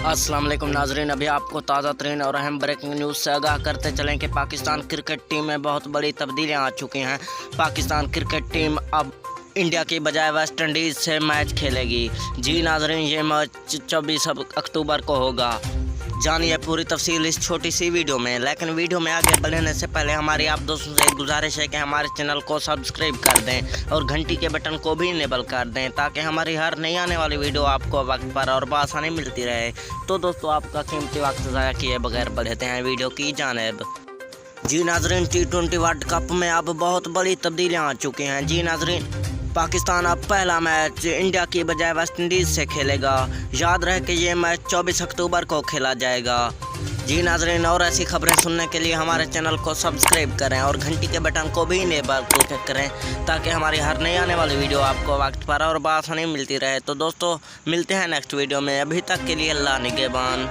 अस्सलाम वालेकुम नाजरीन, अभी आपको ताज़ा तरीन और अहम ब्रेकिंग न्यूज़ से आगाह करते चलें कि पाकिस्तान क्रिकेट टीम में बहुत बड़ी तब्दीलियां आ चुकी हैं। पाकिस्तान क्रिकेट टीम अब इंडिया की बजाय वेस्ट इंडीज़ से मैच खेलेगी। जी नाजरीन, ये मैच 24 अक्टूबर को होगा। जानिए पूरी तफसील इस छोटी सी वीडियो में। लेकिन वीडियो में आगे बढ़ने से पहले हमारी आप दोस्तों से एक गुजारिश है कि हमारे चैनल को सब्सक्राइब कर दें और घंटी के बटन को भी इनेबल कर दें ताकि हमारी हर नई आने वाली वीडियो आपको वक्त पर और बआसानी मिलती रहे। तो दोस्तों, आपका कीमती वक्त ज़ाया किए बगैर बढ़ते हैं वीडियो की जानिब। जी नाजरीन, T20 वर्ल्ड कप में अब बहुत बड़ी तब्दीलियाँ आ चुकी हैं। जी नाजरीन, पाकिस्तान अब पहला मैच इंडिया की बजाय वेस्ट इंडीज़ से खेलेगा। याद रहे कि ये मैच 24 अक्टूबर को खेला जाएगा। जी नाजरीन, और ऐसी खबरें सुनने के लिए हमारे चैनल को सब्सक्राइब करें और घंटी के बटन को भी इनेबल करें ताकि हमारी हर नई आने वाली वीडियो आपको वक्त पर और बआसानी मिलती रहे। तो दोस्तों, मिलते हैं नेक्स्ट वीडियो में। अभी तक के लिए अल्लाह निगहबान।